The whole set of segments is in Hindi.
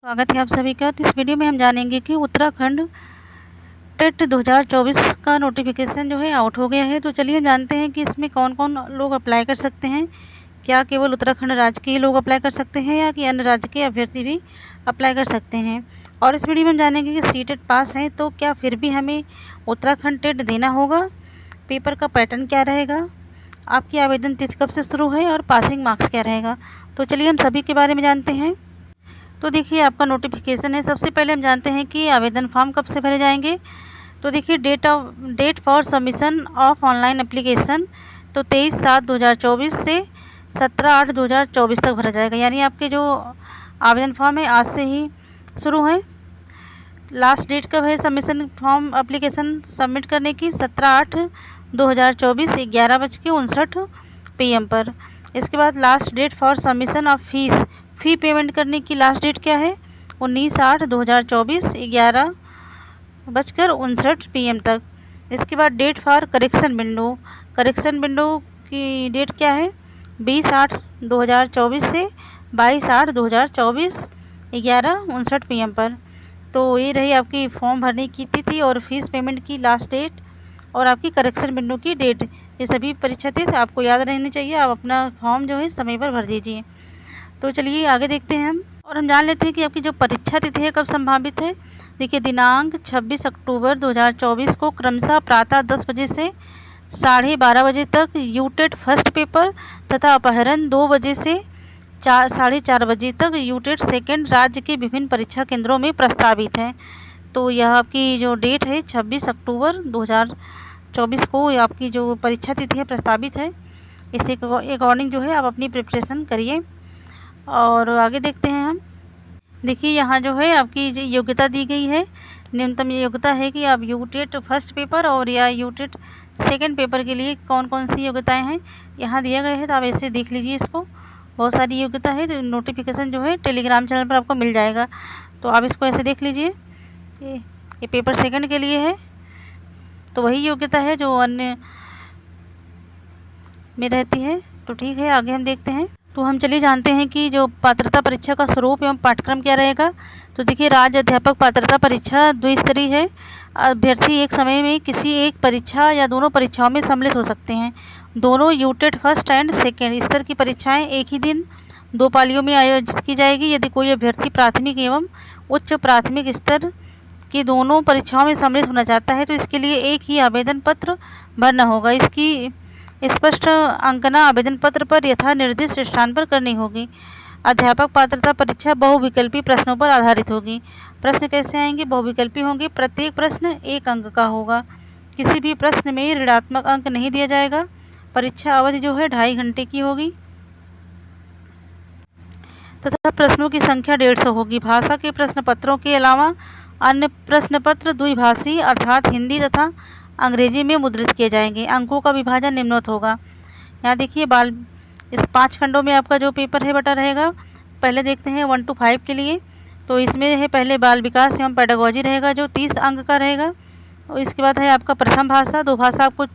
स्वागत है आप सभी का। तो इस वीडियो में हम जानेंगे कि उत्तराखंड टेट 2024 का नोटिफिकेशन जो है आउट हो गया है। तो चलिए हम जानते हैं कि इसमें कौन कौन लोग अप्लाई कर सकते हैं। क्या केवल उत्तराखंड राज्य के ही लोग अप्लाई कर सकते हैं या कि अन्य राज्य के अभ्यर्थी भी अप्लाई कर सकते हैं। और इस वीडियो में हम जानेंगे कि सीटेट पास हैं तो क्या फिर भी हमें उत्तराखंड टेट देना होगा, पेपर का पैटर्न क्या रहेगा, आपकी आवेदन तिथि कब से शुरू है और पासिंग मार्क्स क्या रहेगा। तो चलिए हम सभी के बारे में जानते हैं। तो देखिए आपका नोटिफिकेशन है। सबसे पहले हम जानते हैं कि आवेदन फॉर्म कब से भरे जाएंगे। तो देखिए date for submission of online application तो 23/7/2024 से 17/8/2024 तक भरा जाएगा। यानी आपके जो आवेदन फॉर्म है आज से ही शुरू है। लास्ट डेट कब है सबमिशन फॉर्म एप्लीकेशन सबमिट करने की? 17/8/2024 11:59 PM पर। इसके बाद last date for submission of fee payment करने की लास्ट डेट क्या है? 19/8/2024 11:59 PM तक। इसके बाद डेट फॉर करेक्शन विंडो की डेट क्या है? 20/8/2024 से 22/8/2024 11:59 PM पर। तो ये रही आपकी फॉर्म भरने की तिथि और फीस पेमेंट की लास्ट डेट और आपकी करेक्शन विंडो की डेट। ये सभी परीक्षा तिथि आपको याद रहनी चाहिए। आप अपना फॉर्म जो है समय पर भर दीजिए। तो चलिए आगे देखते हैं हम और हम जान लेते हैं कि आपकी जो परीक्षा तिथि है कब संभावित है। देखिए दिनांक 26 अक्टूबर 2024 को क्रमशः प्रातः 10 बजे से 12:30 बजे तक यूटेट फर्स्ट पेपर तथा अपहरण 2 बजे से 4:30 बजे तक यूटेट सेकेंड राज्य के विभिन्न परीक्षा केंद्रों में प्रस्तावित है। तो यह आपकी जो डेट है 26 अक्टूबर 2024 को आपकी जो परीक्षा तिथि है प्रस्तावित है। इसी अकॉर्डिंग जो है आप अपनी प्रिपरेशन करिए। और आगे देखते हैं हम। देखिए यहाँ जो है आपकी जो योग्यता दी गई है, न्यूनतम योग्यता है कि आप यूटेट फर्स्ट पेपर और या यूटेट सेकंड पेपर के लिए कौन कौन सी योग्यताएं हैं यहाँ दिया गया है। तो आप ऐसे देख लीजिए इसको, बहुत सारी योग्यता है। तो नोटिफिकेशन जो है टेलीग्राम चैनल पर आपको मिल जाएगा। तो आप इसको ऐसे देख लीजिए। ये पेपर सेकंड के लिए है तो वही योग्यता है जो अन्य में रहती है। तो ठीक है, आगे हम देखते हैं। तो हम चलिए जानते हैं कि जो पात्रता परीक्षा का स्वरूप एवं पाठ्यक्रम क्या रहेगा। तो देखिए राज्य अध्यापक पात्रता परीक्षा द्विस्तरीय है। अभ्यर्थी एक समय में किसी एक परीक्षा या दोनों परीक्षाओं में सम्मिलित हो सकते हैं। दोनों यूटेट फर्स्ट एंड सेकेंड स्तर की परीक्षाएं एक ही दिन 2 पालियों में आयोजित की जाएगी। यदि कोई अभ्यर्थी प्राथमिक एवं उच्च प्राथमिक स्तर की दोनों परीक्षाओं में सम्मिलित होना चाहता है तो इसके लिए एक ही आवेदन पत्र भरना होगा। इसकी स्पष्ट अंकना आवेदन पत्र पर यथा निर्दिष्ट स्थान पर करनी होगी। अध्यापक पात्रता परीक्षा बहुविकल्पी प्रश्नों पर आधारित होगी। प्रश्न कैसे आएंगे? बहुविकल्पी होंगे। प्रत्येक प्रश्न 1 अंक का होगा। किसी भी प्रश्न में ऋणात्मक अंक नहीं दिया जाएगा। परीक्षा अवधि जो है 2.5 घंटे की होगी तथा प्रश्नों की संख्या 150 होगी। भाषा के प्रश्न पत्रों के अलावा अन्य प्रश्न पत्र द्विभाषी अर्थात हिंदी तथा अंग्रेजी में मुद्रित किए जाएंगे। अंकों का विभाजन निम्नवत होगा। यहाँ देखिए इस 5 खंडों में आपका जो पेपर है बटा रहेगा। पहले देखते हैं 1 to 5 के लिए। तो इसमें है पहले बाल विकास एवं पेडागोजी रहेगा जो 30 अंक का रहेगा। और इसके बाद है आपका प्रथम भाषा। 2 भाषा आपको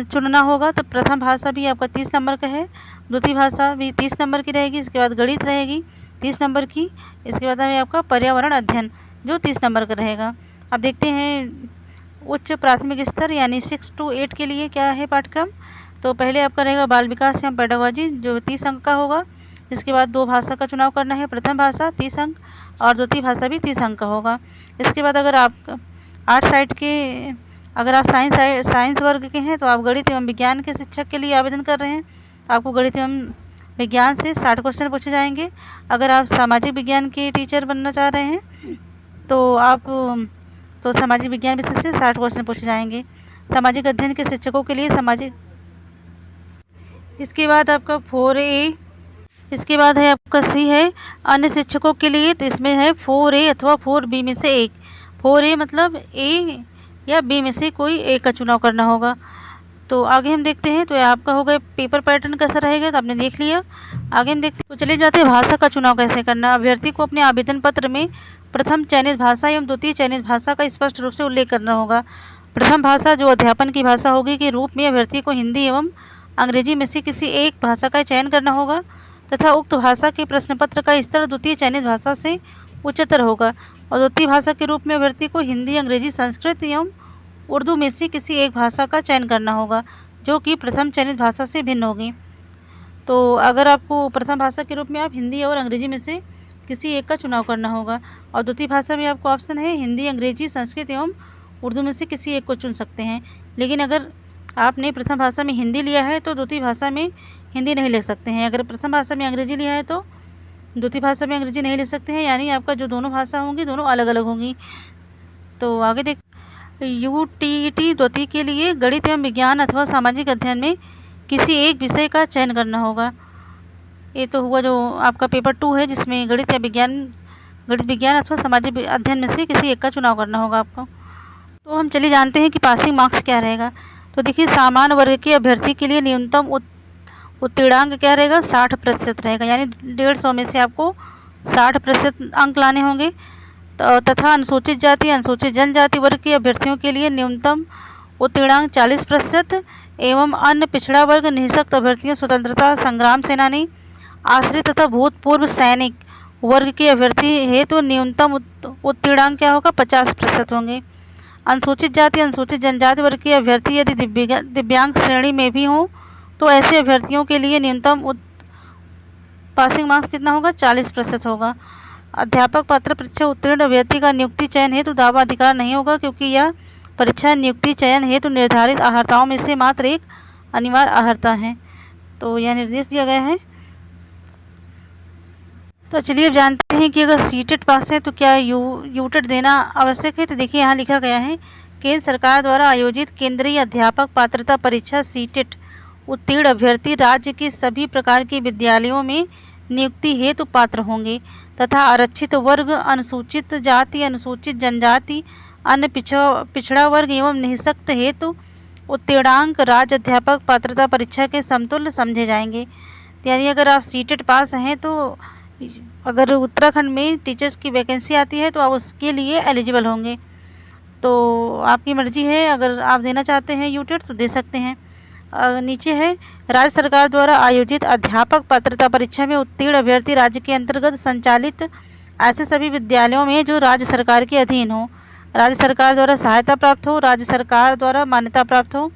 चुनना होगा। तो प्रथम भाषा भी आपका 30 नंबर का है, द्वितीय भाषा भी 30 नंबर की रहेगी। इसके बाद गणित रहेगी 30 नंबर की। इसके बाद है आपका पर्यावरण अध्ययन जो 30 नंबर का रहेगा। अब देखते हैं उच्च प्राथमिक स्तर यानी 6 to 8 के लिए क्या है पाठ्यक्रम। तो पहले आपका रहेगा बाल विकास एवं पेडागोजी जो 30 अंक का होगा। इसके बाद 2 भाषा का चुनाव करना है, प्रथम भाषा 30 अंक और द्वितीय भाषा भी 30 अंक का होगा। इसके बाद अगर आप आर्ट साइड के अगर आप साइंस वर्ग के हैं तो आप गणित एवं विज्ञान के शिक्षक के लिए आवेदन कर रहे हैं तो आपको गणित एवं विज्ञान से 60 क्वेश्चन पूछे जाएंगे। अगर आप सामाजिक विज्ञान के टीचर बनना चाह रहे हैं तो सामाजिक विज्ञान विषय से 60 क्वेश्चन पूछे जाएंगे। सामाजिक अध्ययन के शिक्षकों के लिए सामाजिक। इसके बाद आपका 4A। इसके बाद है आपका C है अन्य शिक्षकों के लिए। तो इसमें है 4A अथवा 4B में से एक। 4A मतलब A या B में से कोई एक का चुनाव करना होगा। तो आगे हम देखते हैं। तो आपका होगा पेपर पैटर्न कैसा रहेगा तो आपने देख लिया। आगे हम देखते हैं। तो चलिए जाते हैं भाषा का चुनाव कैसे करना। अभ्यर्थी को अपने आवेदन पत्र में प्रथम चयनित भाषा एवं द्वितीय चयनित भाषा का स्पष्ट रूप से उल्लेख करना होगा। प्रथम भाषा जो अध्यापन की भाषा होगी के रूप में अभ्यर्थी को हिंदी एवं अंग्रेजी में से किसी एक भाषा का चयन करना होगा। तथा उक्त भाषा के प्रश्न पत्र का स्तर द्वितीय चयनित भाषा से उच्चतर होगा और द्वितीय भाषा के रूप में अभ्यर्थी को हिंदी, अंग्रेजी, संस्कृत एवं उर्दू में से किसी एक भाषा का चयन करना होगा जो कि प्रथम चयनित भाषा से भिन्न होगी। तो अगर आपको प्रथम भाषा के रूप में आप हिंदी और अंग्रेजी में से किसी एक का चुनाव करना होगा और द्वितीय भाषा में आपको ऑप्शन है हिंदी, अंग्रेजी, संस्कृत एवं उर्दू में से किसी एक को चुन सकते हैं। लेकिन अगर आपने प्रथम भाषा में हिंदी लिया है तो द्वितीय भाषा में हिंदी नहीं ले सकते हैं। अगर प्रथम भाषा में अंग्रेजी लिया है तो द्वितीय भाषा में अंग्रेजी नहीं ले सकते हैं, यानी आपका जो दोनों भाषा होंगी दोनों अलग अलग होंगी। तो आगे देख यूटीटी द्वितीय के लिए गणित एवं विज्ञान अथवा सामाजिक अध्ययन में किसी एक विषय का चयन करना होगा। ये तो हुआ जो आपका पेपर 2 है, जिसमें गणित विज्ञान अथवा सामाजिक अध्ययन में से किसी एक का चुनाव करना होगा आपको। तो हम चलिए जानते हैं कि पासिंग मार्क्स क्या रहेगा। तो देखिए, सामान्य वर्ग के अभ्यर्थी के लिए न्यूनतम उत्तीर्णांक क्या रहेगा, 60% रहेगा, यानी 150 में से आपको 60% अंक लाने होंगे। तथा अनुसूचित जाति, अनुसूचित जनजाति वर्ग के अभ्यर्थियों के लिए न्यूनतम उत्तीर्णांक 40% एवं अन्य पिछड़ा वर्ग, निःशक्त अभ्यर्थियों, स्वतंत्रता संग्राम सेनानी, आश्रित तथा भूतपूर्व सैनिक वर्ग के अभ्यर्थी हेतु न्यूनतम उत्तीर्णांक क्या होगा, 50% होंगे। अनुसूचित जाति, अनुसूचित जनजाति वर्ग के अभ्यर्थी यदि दिव्यांग श्रेणी में भी हों तो ऐसे अभ्यर्थियों के लिए न्यूनतम पासिंग मार्क्स कितना होगा, 40% होगा। अध्यापक पात्र परीक्षा उत्तीर्ण अभ्यर्थी का नियुक्ति चयन हेतु दावा अधिकार नहीं होगा, क्योंकि यह परीक्षा नियुक्ति चयन हेतु निर्धारित अर्हताओं में से मात्र एक अनिवार्य अर्हता है। तो यह निर्देश दिया गया है। तो चलिए अब जानते हैं कि अगर सीटेट पास है तो क्या यूटेट देना आवश्यक है। तो देखिए, यहाँ लिखा गया है, केंद्र सरकार द्वारा आयोजित केंद्रीय अध्यापक पात्रता परीक्षा सीटेट उत्तीर्ण अभ्यर्थी राज्य के सभी प्रकार के विद्यालयों में नियुक्ति हेतु पात्र होंगे तथा आरक्षित वर्ग, अनुसूचित जाति, अनुसूचित जनजाति, अन्य पिछड़ा वर्ग एवं निःशक्त हेतु उत्तीर्णांक राज्य अध्यापक पात्रता परीक्षा के समतुल्य समझे जाएंगे। यानी अगर आप सीटेट पास हैं तो अगर उत्तराखंड में टीचर्स की वैकेंसी आती है तो आप उसके लिए एलिजिबल होंगे। तो आपकी मर्जी है, अगर आप देना चाहते हैं यूटेट तो दे सकते हैं। नीचे है, राज्य सरकार द्वारा आयोजित अध्यापक पात्रता परीक्षा में उत्तीर्ण अभ्यर्थी राज्य के अंतर्गत संचालित ऐसे सभी विद्यालयों में जो राज्य सरकार के अधीन हो, राज्य सरकार द्वारा सहायता प्राप्त हो, राज्य सरकार द्वारा मान्यता प्राप्त हो,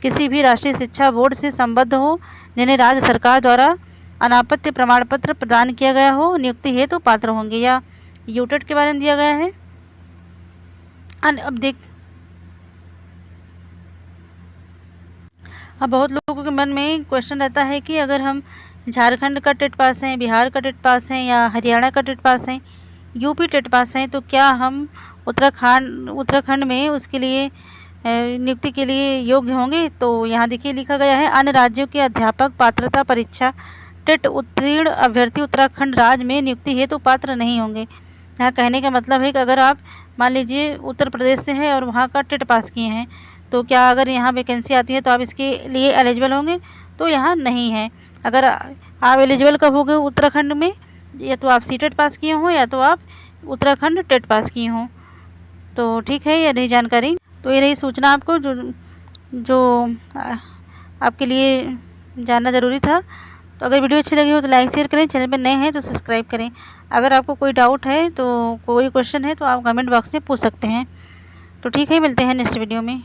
किसी भी राष्ट्रीय शिक्षा बोर्ड से संबद्ध हो, जिन्हें राज्य सरकार द्वारा अनापत्ति प्रमाण पत्र प्रदान किया गया हो, नियुक्ति हेतु पात्र होंगे। या यूटेट के बारे में दिया गया है। अब बहुत लोगों के मन में क्वेश्चन रहता है कि अगर हम झारखंड का टेट पास हैं, बिहार का टेट पास हैं या हरियाणा का टेट पास हैं, यूपी टेट पास हैं, तो क्या हम उत्तराखंड में उसके लिए नियुक्ति के लिए योग्य होंगे। तो यहाँ देखिए लिखा गया है, अन्य राज्यों के अध्यापक पात्रता परीक्षा टेट उत्तीर्ण अभ्यर्थी उत्तराखंड राज्य में नियुक्ति हेतु पात्र नहीं होंगे। यहाँ कहने का मतलब है कि अगर आप मान लीजिए उत्तर प्रदेश से हैं और वहाँ का टेट पास किए हैं, तो क्या अगर यहाँ वैकेंसी आती है तो आप इसके लिए एलिजिबल होंगे। तो यहाँ नहीं है। अगर आप एलिजिबल कब होंगे उत्तराखंड में, या तो आप सीटेट पास किए हों या तो आप उत्तराखंड टेट पास किए हों। तो ठीक है, ये रही जानकारी। तो ये रही सूचना आपको जो आपके लिए जानना ज़रूरी था। तो अगर वीडियो अच्छी लगी हो तो लाइक शेयर करें, चैनल पर नए हैं तो सब्सक्राइब करें। अगर आपको कोई डाउट है तो कोई क्वेश्चन है तो आप कमेंट बॉक्स में पूछ सकते हैं। तो ठीक है, मिलते हैं नेक्स्ट वीडियो में।